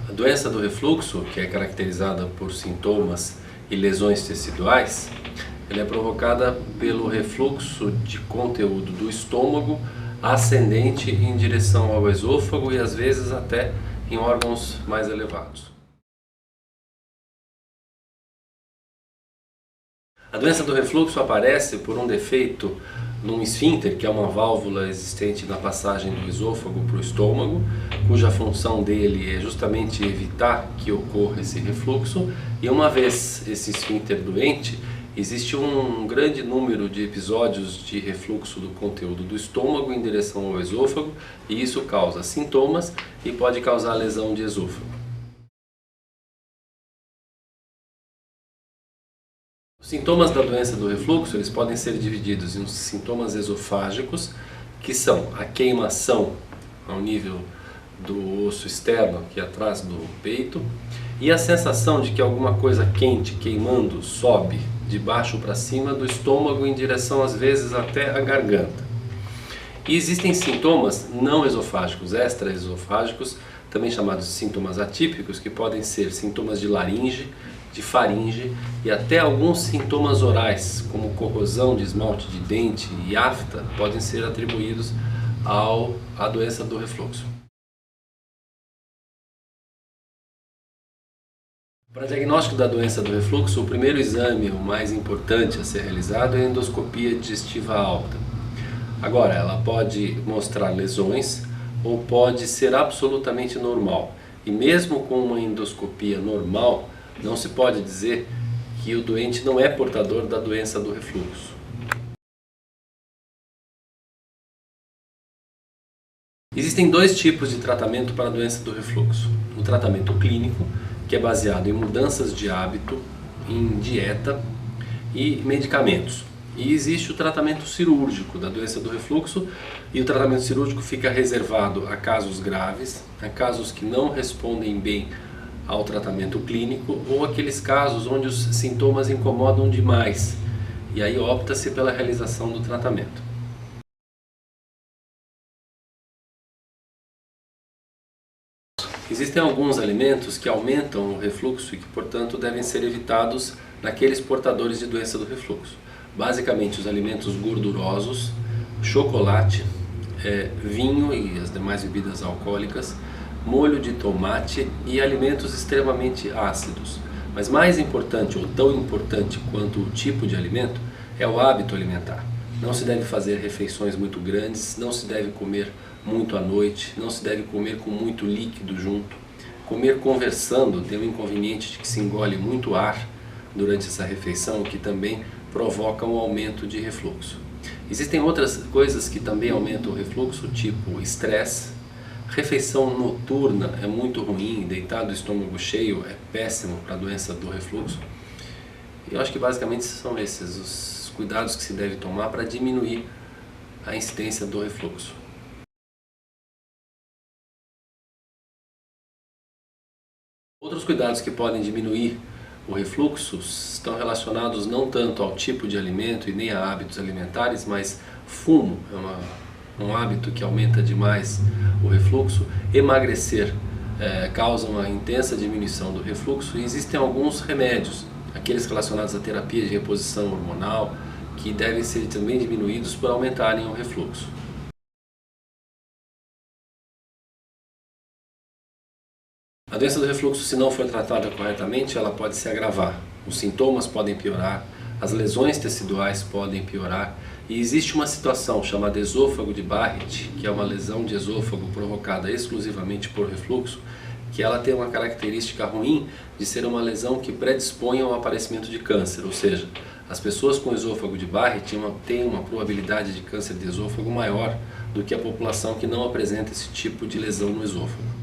A doença do refluxo, que é caracterizada por sintomas e lesões teciduais, ela é provocada pelo refluxo de conteúdo do estômago ascendente em direção ao esôfago e às vezes até em órgãos mais elevados. A doença do refluxo aparece por um defeito num esfíncter, que é uma válvula existente na passagem do esôfago para o estômago, cuja função dele é justamente evitar que ocorra esse refluxo, e uma vez esse esfíncter doente, existe um grande número de episódios de refluxo do conteúdo do estômago em direção ao esôfago, e isso causa sintomas e pode causar lesão de esôfago. Os sintomas da doença do refluxo eles podem ser divididos em sintomas esofágicos, que são a queimação ao nível do osso externo, que é atrás do peito, e a sensação de que alguma coisa quente queimando sobe de baixo para cima do estômago em direção às vezes até a garganta. E existem sintomas não esofágicos, extraesofágicos, também chamados de sintomas atípicos, que podem ser sintomas de laringe, de faringe e até alguns sintomas orais, como corrosão de esmalte de dente e afta, podem ser atribuídos à doença do refluxo. Para diagnóstico da doença do refluxo, o primeiro exame, o mais importante a ser realizado, é a endoscopia digestiva alta. Agora, ela pode mostrar lesões ou pode ser absolutamente normal. E mesmo com uma endoscopia normal, não se pode dizer que o doente não é portador da doença do refluxo. Existem dois tipos de tratamento para a doença do refluxo. O tratamento clínico, que é baseado em mudanças de hábito, em dieta e medicamentos. E existe o tratamento cirúrgico da doença do refluxo, e o tratamento cirúrgico fica reservado a casos graves, a casos que não respondem bem ao tratamento clínico ou aqueles casos onde os sintomas incomodam demais, e aí opta-se pela realização do tratamento. Existem alguns alimentos que aumentam o refluxo e que, portanto, devem ser evitados naqueles portadores de doença do refluxo. Basicamente, os alimentos gordurosos, chocolate, vinho e as demais bebidas alcoólicas, molho de tomate e alimentos extremamente ácidos. Mas mais importante, ou tão importante quanto o tipo de alimento, é o hábito alimentar. Não se deve fazer refeições muito grandes, não se deve comer muito à noite, não se deve comer com muito líquido junto. Comer conversando tem o inconveniente de que se engole muito ar durante essa refeição, o que também provoca um aumento de refluxo. Existem outras coisas que também aumentam o refluxo, tipo estresse. Refeição noturna é muito ruim, deitar do estômago cheio é péssimo para a doença do refluxo. E eu acho que basicamente são esses os cuidados que se deve tomar para diminuir a incidência do refluxo. Outros cuidados que podem diminuir o refluxo estão relacionados não tanto ao tipo de alimento e nem a hábitos alimentares, mas fumo é um hábito que aumenta demais o refluxo. Emagrecer causa uma intensa diminuição do refluxo, e existem alguns remédios, aqueles relacionados à terapia de reposição hormonal, que devem ser também diminuídos por aumentarem o refluxo. A doença do refluxo, se não for tratada corretamente, ela pode se agravar. Os sintomas podem piorar, as lesões teciduais podem piorar, e existe uma situação chamada esôfago de Barrett, que é uma lesão de esôfago provocada exclusivamente por refluxo, que ela tem uma característica ruim de ser uma lesão que predispõe ao aparecimento de câncer, ou seja, as pessoas com esôfago de Barrett têm uma probabilidade de câncer de esôfago maior do que a população que não apresenta esse tipo de lesão no esôfago.